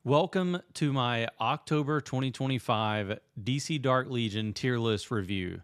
Welcome to my October 2025 DC Dark Legion tier list review.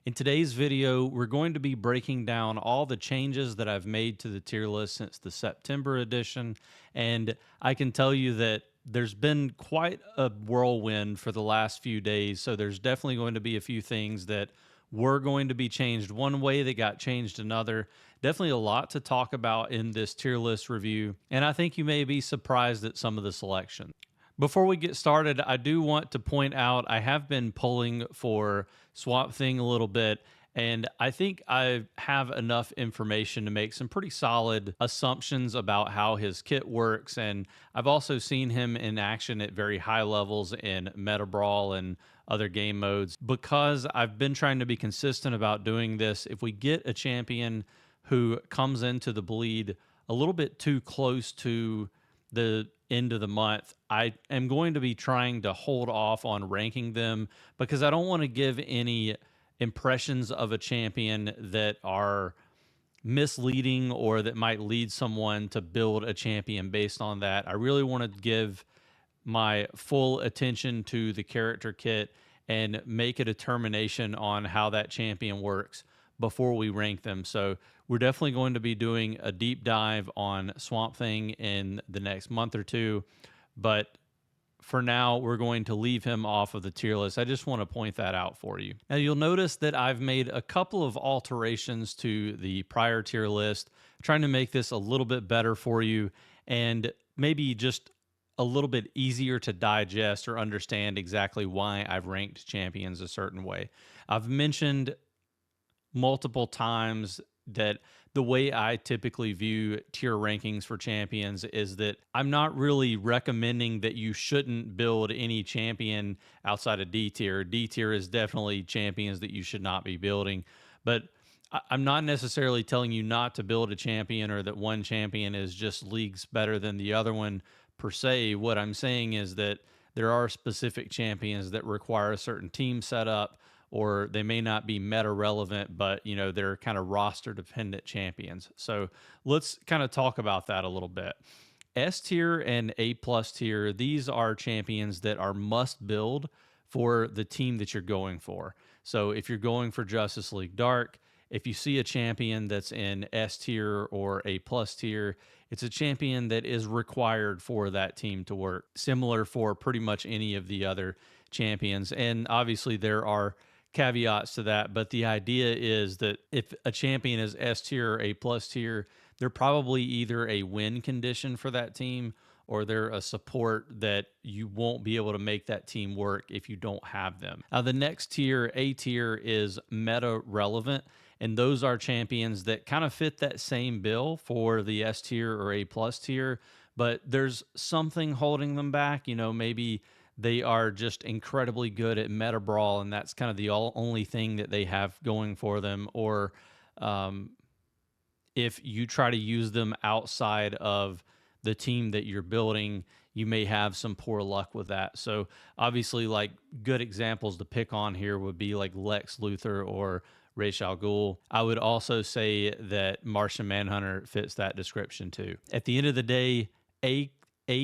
In today's video, we're going to be breaking down all the changes that I've made to the tier list since the September edition, and I can tell you that there's been quite a whirlwind for the last few days, so there's definitely going to be a few things that were going to be changed one way that got changed another. Definitely a lot to talk about in this tier list review, and I think you may be surprised at some of the selection. Before we get started, I do want to point out I have been pulling for Swamp Thing a little bit, and I think I have enough information to make some pretty solid assumptions about how his kit works. And I've also seen him in action at very high levels in Meta Brawl and other game modes. Because I've been trying to be consistent about doing this, if we get a champion who comes into the bleed a little bit too close to the end of the month, I am going to be trying to hold off on ranking them because I don't want to give any impressions of a champion that are misleading or that might lead someone to build a champion based on that. I really want to give my full attention to the character kit and make a determination on how that champion works before we rank them. So we're definitely going to be doing a deep dive on Swamp Thing in the next month or two, but for now, we're going to leave him off of the tier list. I just want to point that out for you. Now, you'll notice that I've made a couple of alterations to the prior tier list, trying to make this a little bit better for you and maybe just a little bit easier to digest or understand exactly why I've ranked champions a certain way. I've mentioned multiple times that the way I typically view tier rankings for champions is that I'm not really recommending that you shouldn't build any champion outside of D tier. D tier is definitely champions that you should not be building, but I'm not necessarily telling you not to build a champion or that one champion is just leagues better than the other one per se. What I'm saying is that there are specific champions that require a certain team setup, or they may not be meta relevant, but they're kind of roster dependent champions. So let's kind of talk about that a little bit. S tier and A plus tier, these are champions that are must build for the team that you're going for. So if you're going for Justice League Dark, if you see a champion that's in S tier or A plus tier, it's a champion that is required for that team to work. Similar for pretty much any of the other champions. And obviously there are caveats to that, but the idea is that if a champion is S tier or A plus tier, they're probably either a win condition for that team or they're a support that you won't be able to make that team work if you don't have them. Now, the next tier, A tier, is meta relevant, and those are champions that kind of fit that same bill for the S tier or A plus tier, but there's something holding them back. Maybe they are just incredibly good at meta brawl, and that's kind of the only thing that they have going for them. Or if you try to use them outside of the team that you're building, you may have some poor luck with that. So obviously, like, good examples to pick on here would be like Lex Luthor or Ra's al Ghul. I would also say that Martian Manhunter fits that description too. At the end of the day, A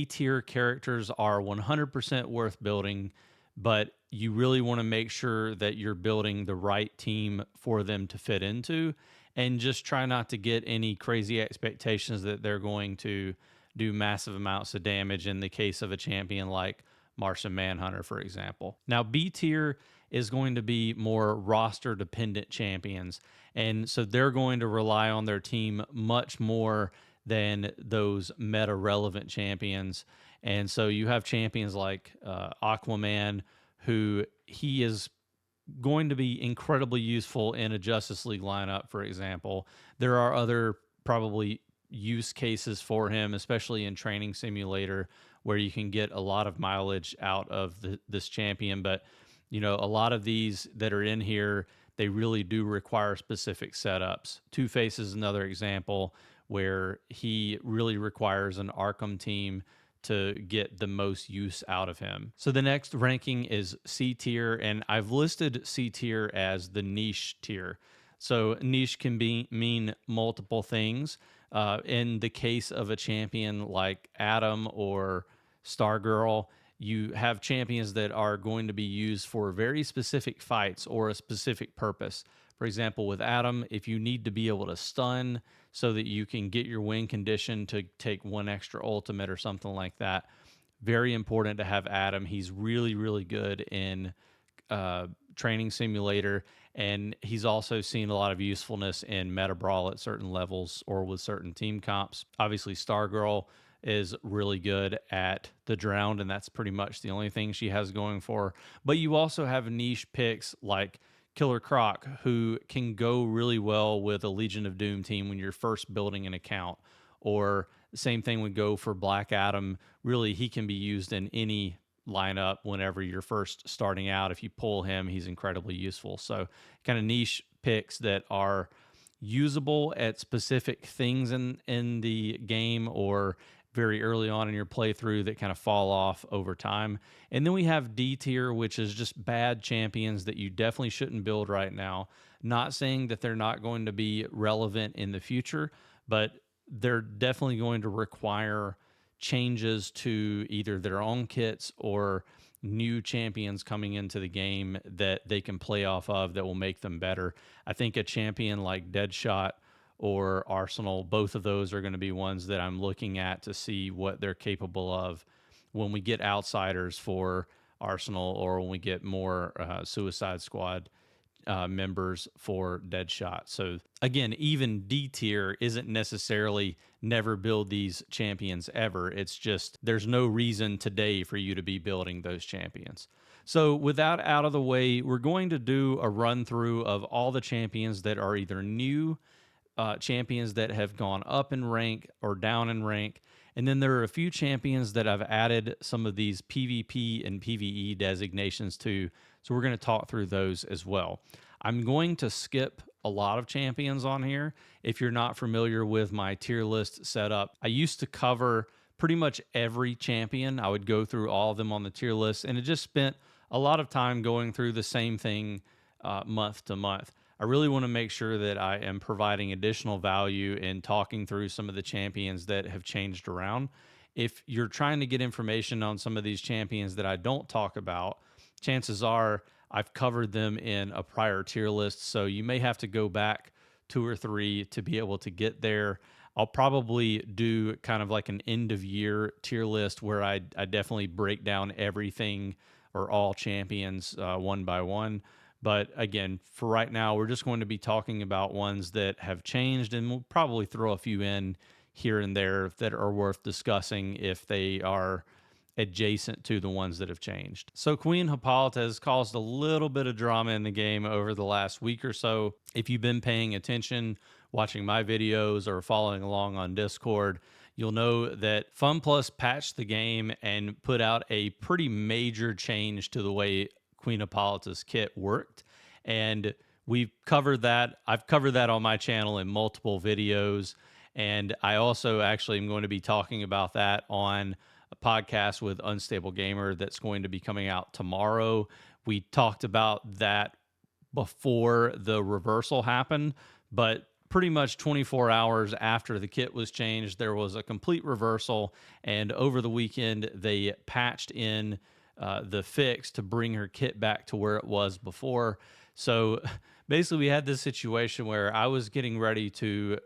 tier characters are 100% worth building, but you really want to make sure that you're building the right team for them to fit into, and just try not to get any crazy expectations that they're going to do massive amounts of damage in the case of a champion like Martian Manhunter, for example. Now, B tier is going to be more roster dependent champions, and so they're going to rely on their team much more than those meta relevant champions. And so you have champions like Aquaman, who he is going to be incredibly useful in a Justice League lineup, for example. There are other probably use cases for him, especially in Training Simulator, where you can get a lot of mileage out of this champion. But a lot of these that are in here, they really do require specific setups. Two-Face is another example where he really requires an Arkham team to get the most use out of him. So the next ranking is C tier, and I've listed C tier as the niche tier. So niche can mean multiple things. In the case of a champion like Adam or Stargirl. You have champions that are going to be used for very specific fights or a specific purpose. For example, with Adam, if you need to be able to stun so that you can get your win condition to take one extra ultimate or something like that, very important to have Adam. He's really, really good in Training Simulator, and he's also seen a lot of usefulness in Meta Brawl at certain levels or with certain team comps. Obviously, Stargirl is really good at the Drowned, and that's pretty much the only thing she has going for her. But you also have niche picks like Killer Croc, who can go really well with a Legion of Doom team when you're first building an account. Or the same thing would go for Black Adam. Really, he can be used in any lineup whenever you're first starting out. If you pull him, he's incredibly useful. So, kind of niche picks that are usable at specific things in the game or very early on in your playthrough that kind of fall off over time. And then we have D tier, which is just bad champions that you definitely shouldn't build right now. Not saying that they're not going to be relevant in the future, but they're definitely going to require changes to either their own kits or new champions coming into the game that they can play off of that will make them better. I think a champion like Deadshot or Arsenal, both of those are going to be ones that I'm looking at to see what they're capable of when we get outsiders for Arsenal or when we get more Suicide Squad members for Deadshot. So again, even D tier isn't necessarily never build these champions ever. It's just there's no reason today for you to be building those champions. So with that out of the way, we're going to do a run through of all the champions that are either new champions that have gone up in rank or down in rank. And then there are a few champions that I've added some of these PvP and PvE designations to. So we're going to talk through those as well. I'm going to skip a lot of champions on here. If you're not familiar with my tier list setup, I used to cover pretty much every champion. I would go through all of them on the tier list, and it just spent a lot of time going through the same thing month to month. I really want to make sure that I am providing additional value in talking through some of the champions that have changed around. If you're trying to get information on some of these champions that I don't talk about, chances are I've covered them in a prior tier list, so you may have to go back 2 or 3 to be able to get there. I'll probably do kind of like an end of year tier list where I definitely break down everything or all champions one by one. But again, for right now, we're just going to be talking about ones that have changed, and we'll probably throw a few in here and there that are worth discussing if they are adjacent to the ones that have changed. So Queen Hippolyta has caused a little bit of drama in the game over the last week or so. If you've been paying attention, watching my videos or following along on Discord, you'll know that FunPlus patched the game and put out a pretty major change to the way Queen Hippolyta's kit worked. And we've covered that. I've covered that on my channel in multiple videos. And I also actually am going to be talking about that on a podcast with Unstable Gamer that's going to be coming out tomorrow. We talked about that before the reversal happened, but pretty much 24 hours after the kit was changed, there was a complete reversal. And over the weekend, they patched in the fix to bring her kit back to where it was before. So basically, we had this situation where I was getting ready to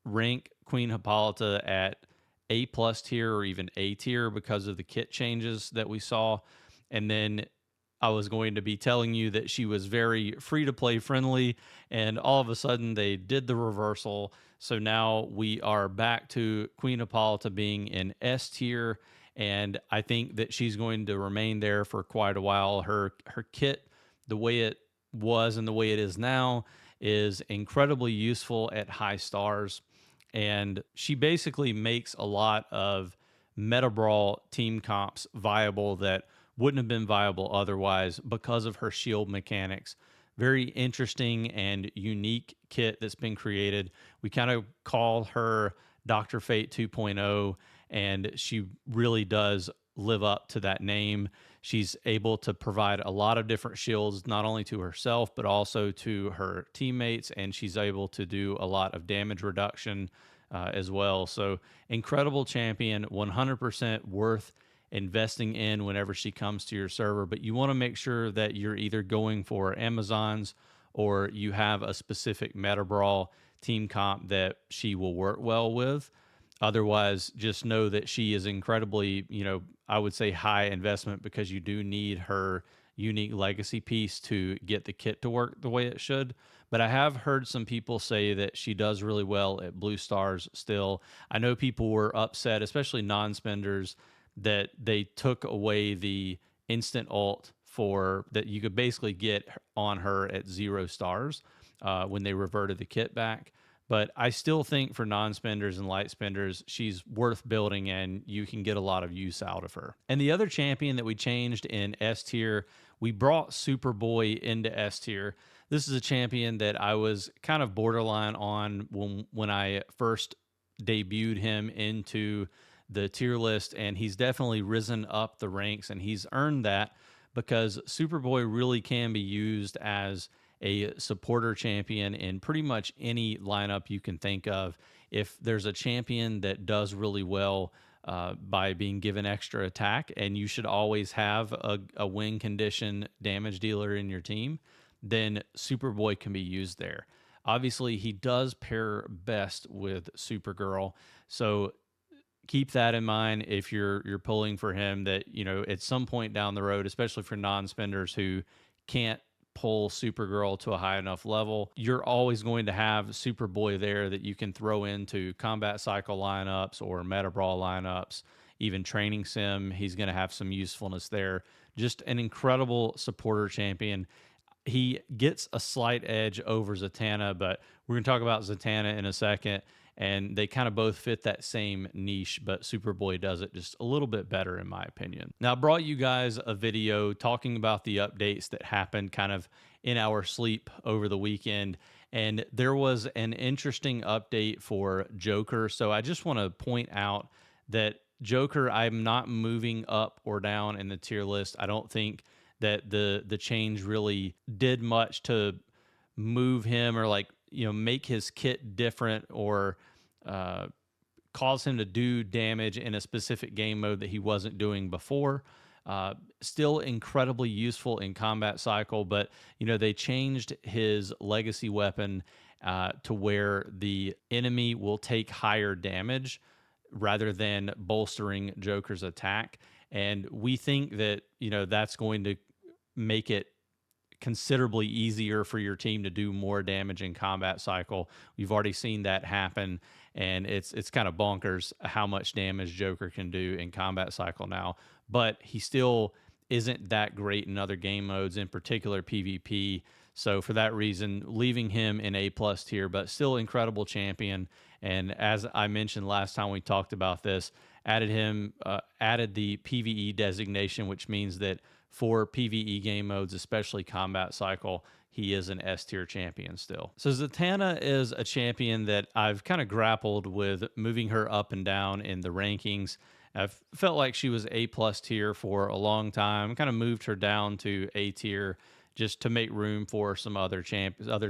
rank Queen Hippolyta at A+ tier or even A tier because of the kit changes that we saw. And then I was going to be telling you that she was very free-to-play friendly, and all of a sudden they did the reversal. So now we are back to Queen Hippolyta being in S tier, and I think that she's going to remain there for quite a while. Her kit, the way it was and the way it is now, is incredibly useful at high stars, and she basically makes a lot of Meta Brawl team comps viable that wouldn't have been viable otherwise because of her shield mechanics. Very interesting and unique kit that's been created. We kind of call her Dr. Fate 2.0, and she really does live up to that name. She's able to provide a lot of different shields, not only to herself, but also to her teammates, and she's able to do a lot of damage reduction as well. So incredible champion, 100% worth investing in whenever she comes to your server, but you want to make sure that you're either going for Amazons or you have a specific meta brawl team comp that she will work well with. Otherwise, just know that she is incredibly, I would say high investment, because you do need her unique legacy piece to get the kit to work the way it should. But I have heard some people say that she does really well at blue stars still. I know people were upset, especially non-spenders, that they took away the instant ult for that you could basically get on her at 0 stars when they reverted the kit back. But I still think for non-spenders and light spenders, she's worth building and you can get a lot of use out of her. And the other champion that we changed in S tier, we brought Superboy into S tier. This is a champion that I was kind of borderline on when I first debuted him into the tier list, and he's definitely risen up the ranks, and he's earned that because Superboy really can be used as a supporter champion in pretty much any lineup you can think of. If there's a champion that does really well by being given extra attack, and you should always have a win condition damage dealer in your team, then Superboy can be used there. Obviously, he does pair best with Supergirl, so keep that in mind if you're pulling for him, that at some point down the road, especially for non-spenders who can't pull Supergirl to a high enough level, you're always going to have Superboy there that you can throw into combat cycle lineups or meta brawl lineups, even training sim. He's going to have some usefulness there. Just an incredible supporter champion. He gets a slight edge over Zatanna, but we're going to talk about Zatanna in a second. And they kind of both fit that same niche, but Superboy does it just a little bit better, in my opinion. Now, I brought you guys a video talking about the updates that happened kind of in our sleep over the weekend. And there was an interesting update for Joker. So I just want to point out that Joker, I'm not moving up or down in the tier list. I don't think that the change really did much to move him or make his kit different or cause him to do damage in a specific game mode that he wasn't doing before. Still incredibly useful in combat cycle, but they changed his legacy weapon to where the enemy will take higher damage rather than bolstering Joker's attack. And we think that that's going to make it considerably easier for your team to do more damage in combat cycle. We've already seen that happen, and it's kind of bonkers how much damage Joker can do in combat cycle now. But he still isn't that great in other game modes, in particular PvP. So for that reason, leaving him in A+ tier, but still incredible champion. And as I mentioned last time we talked about this, added the PvE designation, which means that for PvE game modes, especially combat cycle, he is an S tier champion still. So Zatanna is a champion that I've kind of grappled with moving her up and down in the rankings. I've felt like she was A+ tier for a long time, kind of moved her down to A tier just to make room for some other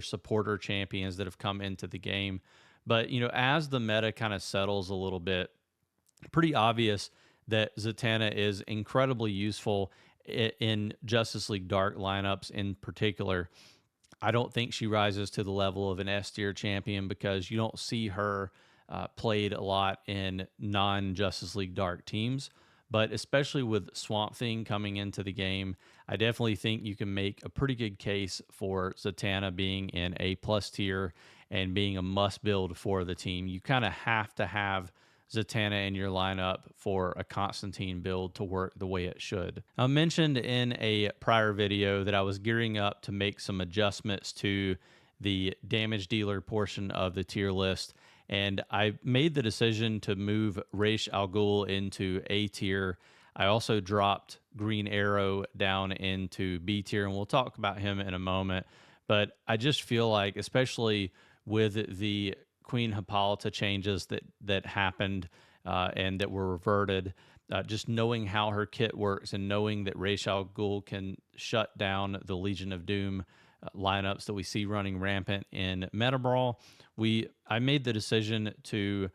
supporter champions that have come into the game. But, as the meta kind of settles a little bit, pretty obvious that Zatanna is incredibly useful in Justice League Dark lineups in particular. I don't think she rises to the level of an S tier champion because you don't see her played a lot in non-Justice League Dark teams. But especially with Swamp Thing coming into the game, I definitely think you can make a pretty good case for Zatanna being in A+ tier and being a must build for the team. You kind of have to have Zatanna in your lineup for a Constantine build to work the way it should. I mentioned in a prior video that I was gearing up to make some adjustments to the damage dealer portion of the tier list, and I made the decision to move Ra's al Ghul into A tier. I also dropped Green Arrow down into B tier, and we'll talk about him in a moment. But I just feel like, especially with the Queen Hippolyta changes that happened and that were reverted, just knowing how her kit works and knowing that Ra's al Ghul can shut down the Legion of Doom lineups that we see running rampant in Meta Brawl, I made the decision to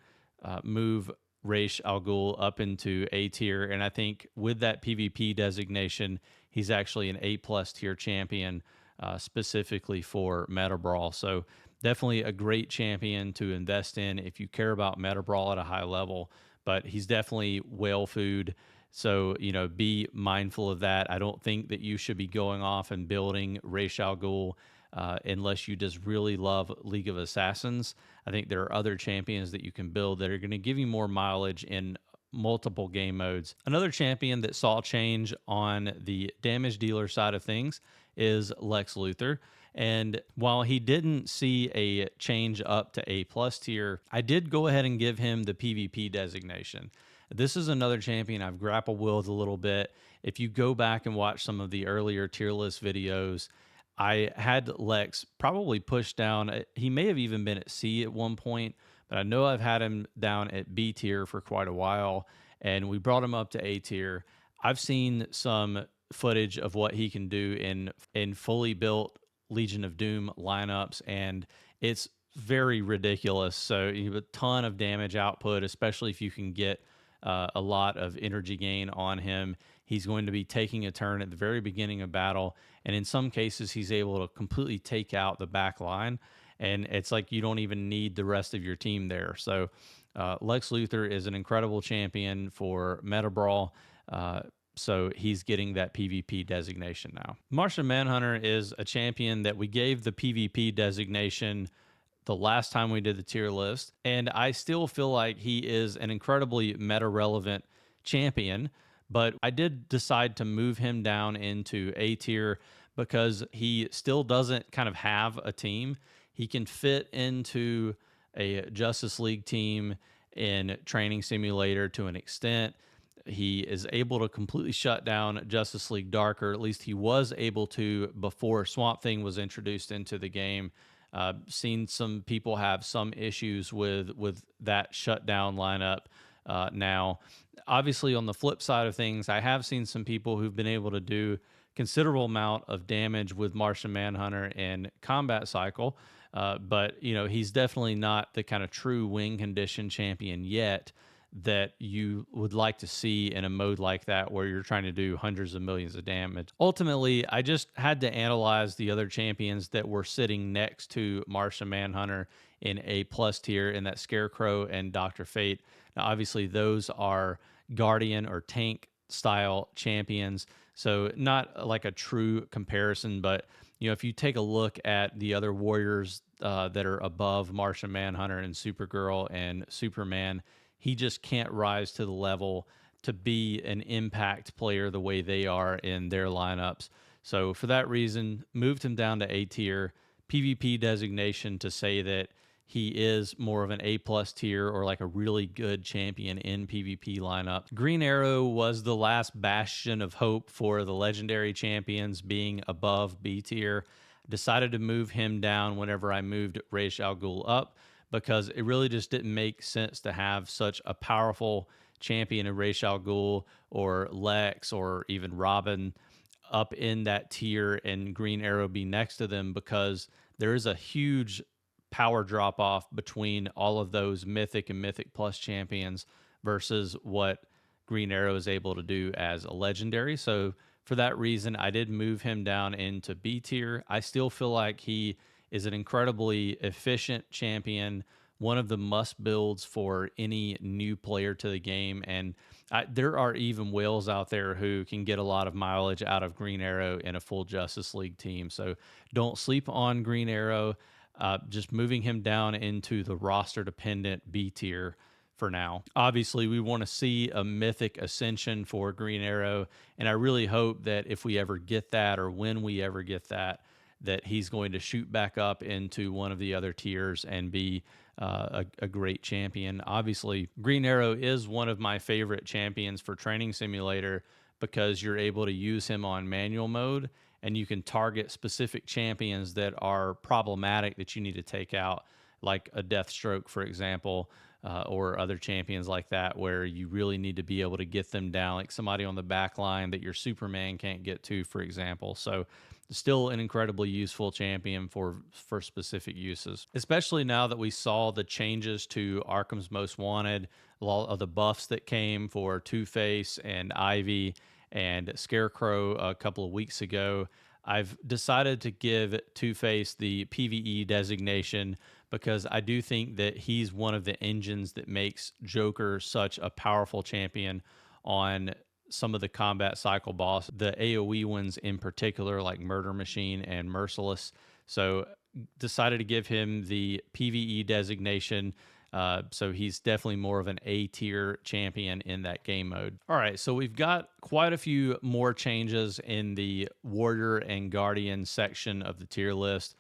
move Raish Al Ghul up into A tier. And I think with that PvP designation, he's actually an A plus tier champion, specifically for Meta Brawl. So definitely a great champion to invest in if you care about Meta Brawl at a high level. But he's definitely whale food. So, be mindful of that. I don't think that you should be going off and building Raish Al Ghul unless you just really love League of Assassins. I think there are other champions that you can build that are going to give you more mileage in multiple game modes. Another champion that saw change on the damage dealer side of things is Lex Luthor. And while he didn't see a change up to A plus tier, I did go ahead and give him the PvP designation. This is another champion I've grappled with a little bit. If you go back and watch some of the earlier tier list videos, I had Lex probably pushed down. He may have even been at C at one point, but I know I've had him down at B tier for quite a while, and we brought him up to A tier. I've seen some footage of what he can do in fully built Legion of Doom lineups, and it's very ridiculous. So you have a ton of damage output, especially if you can get a lot of energy gain on him. He's going to be taking a turn at the very beginning of battle, and in some cases, he's able to completely take out the back line, and it's like you don't even need the rest of your team there. So Lex Luthor is an incredible champion for Meta Brawl. So he's getting that PvP designation now. Martian Manhunter is a champion that we gave the PvP designation the last time we did the tier list, and I still feel like he is an incredibly meta relevant champion, but I did decide to move him down into A tier because he still doesn't kind of have a team. He can fit into a Justice League team in Training Simulator to an extent. He is able to completely shut down Justice League Dark, or at least he was able to before Swamp Thing was introduced into the game. Seen some people have some issues with that shutdown lineup now. Obviously, on the flip side of things, I have seen some people who've been able to do considerable amount of damage with Martian Manhunter in combat cycle. But he's definitely not the kind of true win condition champion yet that you would like to see in a mode like that where you're trying to do hundreds of millions of damage. Ultimately, I just had to analyze the other champions that were sitting next to Martian Manhunter in A plus tier, in that Scarecrow and Dr. Fate. Now, obviously, those are Guardian or tank style champions, so not like a true comparison, but if you take a look at the other warriors that are above Martian Manhunter and Supergirl and Superman, he just can't rise to the level to be an impact player the way they are in their lineups. So for that reason, moved him down to A tier, PvP designation to say that he is more of an A plus tier or like a really good champion in PvP lineup. Green Arrow was the last bastion of hope for the legendary champions being above B tier. Decided to move him down whenever I moved Raish Al Ghul up, because it really just didn't make sense to have such a powerful champion in Raish Al Ghul or Lex or even Robin up in that tier and Green Arrow be next to them, because there is a huge power drop off between all of those Mythic and Mythic Plus champions versus what Green Arrow is able to do as a legendary. So for that reason, I did move him down into B tier. I still feel like he is an incredibly efficient champion, one of the must builds for any new player to the game. And there are even whales out there who can get a lot of mileage out of Green Arrow in a full Justice League team. So don't sleep on Green Arrow. Just moving him down into the roster dependent B tier for now. Obviously, we want to see a mythic ascension for Green Arrow, and I really hope that if we ever get that, or when we ever get that he's going to shoot back up into one of the other tiers and be a great champion. Obviously, Green Arrow is one of my favorite champions for Training Simulator because you're able to use him on manual mode, and you can target specific champions that are problematic that you need to take out, like a Deathstroke, for example. or other champions like that, where you really need to be able to get them down, like somebody on the back line that your Superman can't get to, for example. So still an incredibly useful champion for specific uses, especially now that we saw the changes to Arkham's Most Wanted, a lot of the buffs that came for Two-Face and Ivy and Scarecrow a couple of weeks ago. I've decided to give Two-Face the PvE designation because I do think that he's one of the engines that makes Joker such a powerful champion on some of the combat cycle boss, the AoE ones in particular, like Murder Machine and Merciless. So decided to give him the PvE designation. So he's definitely more of an A tier champion in that game mode. All right, so we've got quite a few more changes in the Warrior and Guardian section of the tier list.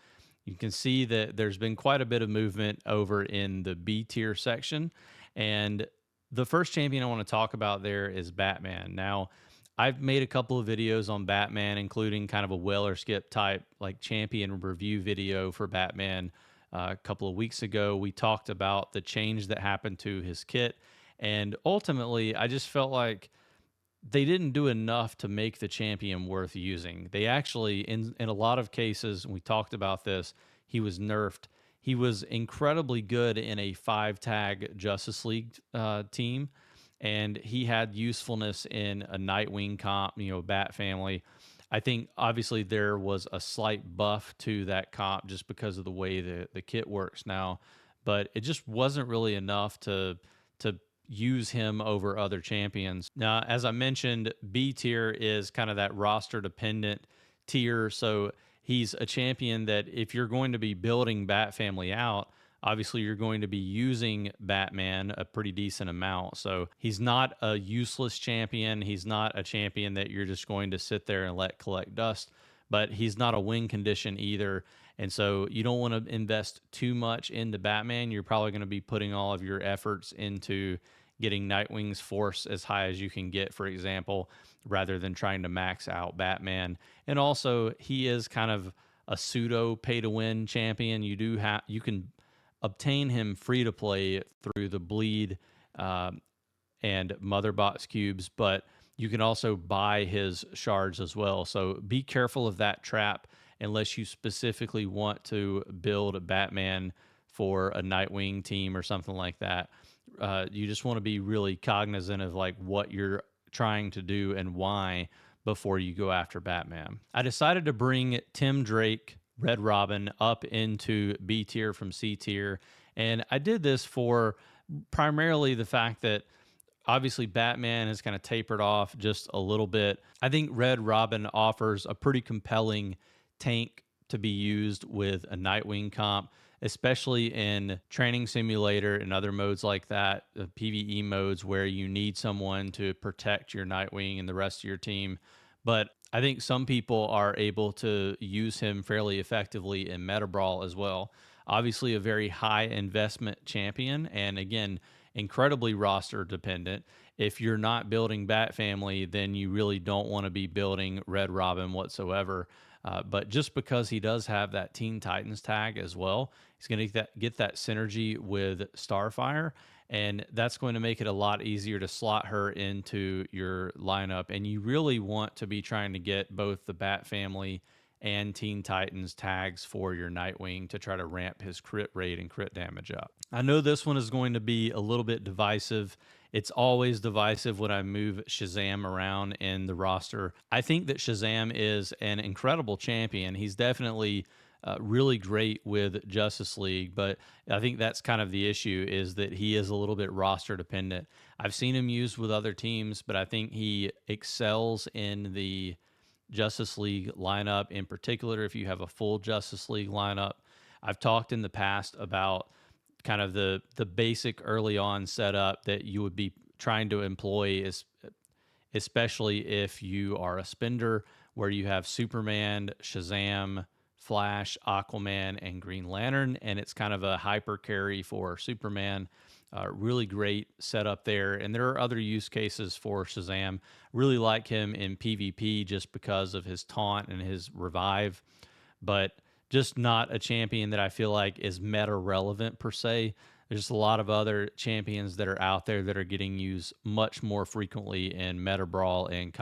You can see that there's been quite a bit of movement over in the B tier section. And the first champion I want to talk about there is Batman. Now, I've made a couple of videos on Batman, including kind of a well or skip type like champion review video for Batman. A couple of weeks ago, we talked about the change that happened to his kit. And ultimately, I just felt like they didn't do enough to make the champion worth using. They actually, in a lot of cases, we talked about this, he was nerfed. He was incredibly good in a 5-tag Justice League team, and he had usefulness in a Nightwing comp, Bat Family. I think obviously there was a slight buff to that comp just because of the way the kit works now, but it just wasn't really enough to use him over other champions. Now, as I mentioned, B tier is kind of that roster dependent tier. So he's a champion that if you're going to be building Bat Family out, obviously you're going to be using Batman a pretty decent amount. So he's not a useless champion. He's not a champion that you're just going to sit there and let collect dust, but he's not a win condition either. And so you don't want to invest too much into Batman. You're probably going to be putting all of your efforts into getting Nightwing's force as high as you can get, for example, rather than trying to max out Batman. And also, he is kind of a pseudo pay-to-win champion. You can obtain him free to play through the Bleed and Motherbox cubes, but you can also buy his shards as well. So be careful of that trap unless you specifically want to build a Batman for a Nightwing team or something like that. You just want to be really cognizant of like what you're trying to do and why before you go after Batman. I decided to bring Tim Drake, Red Robin, up into B tier from C tier. And I did this for primarily the fact that obviously Batman has kind of tapered off just a little bit. I think Red Robin offers a pretty compelling tank to be used with a Nightwing comp, especially in Training Simulator and other modes like that, PvE modes where you need someone to protect your Nightwing and the rest of your team. But I think some people are able to use him fairly effectively in Meta Brawl as well. Obviously, a very high investment champion, and again, incredibly roster dependent. If you're not building Bat Family, then you really don't want to be building Red Robin whatsoever. But just because he does have that Teen Titans tag as well, he's going to get that synergy with Starfire, and that's going to make it a lot easier to slot her into your lineup. And you really want to be trying to get both the Bat Family and Teen Titans tags for your Nightwing to try to ramp his crit rate and crit damage up. I know this one is going to be a little bit divisive. It's always divisive when I move Shazam around in the roster. I think that Shazam is an incredible champion. He's definitely really great with Justice League, but I think that's kind of the issue, is that he is a little bit roster dependent. I've seen him used with other teams, but I think he excels in the Justice League lineup, in particular if you have a full Justice League lineup. I've talked in the past about kind of the basic early on setup that you would be trying to employ, is especially if you are a spender, where you have Superman, Shazam, Flash, Aquaman, and Green Lantern, and it's kind of a hyper carry for Superman. Really great setup there. And there are other use cases for Shazam. Really like him in PvP just because of his taunt and his revive, but just not a champion that I feel like is meta relevant per se. There's just a lot of other champions that are out there that are getting used much more frequently in Meta Brawl and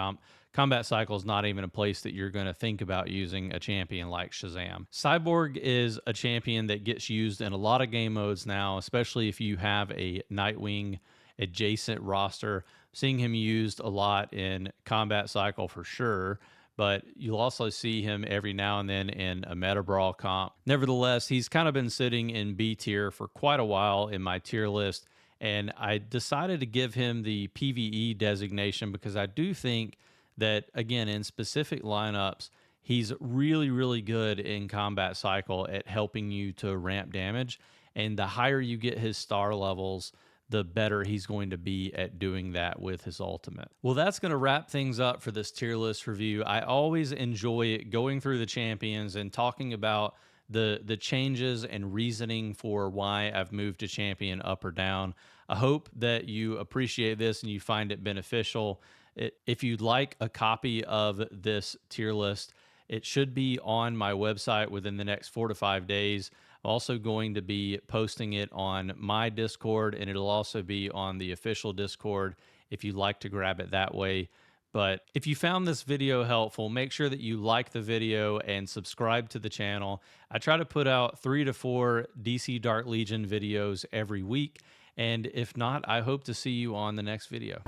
Combat Cycle is not even a place that you're going to think about using a champion like Shazam. Cyborg is a champion that gets used in a lot of game modes now, especially if you have a Nightwing adjacent roster. Seeing him used a lot in Combat Cycle for sure, but you'll also see him every now and then in a Meta Brawl comp. Nevertheless, he's kind of been sitting in B tier for quite a while in my tier list, and I decided to give him the PvE designation because I do think that, again, in specific lineups, he's really, really good in Combat Cycle at helping you to ramp damage. And the higher you get his star levels, the better he's going to be at doing that with his ultimate. Well, that's going to wrap things up for this tier list review. I always enjoy going through the champions and talking about the changes and reasoning for why I've moved a champion up or down. I hope that you appreciate this and you find it beneficial. If you'd like a copy of this tier list, it should be on my website within the next 4 to 5 days. I'm also going to be posting it on my Discord, and it'll also be on the official Discord if you'd like to grab it that way. But if you found this video helpful, make sure that you like the video and subscribe to the channel. I try to put out 3 to 4 DC Dark Legion videos every week. And if not, I hope to see you on the next video.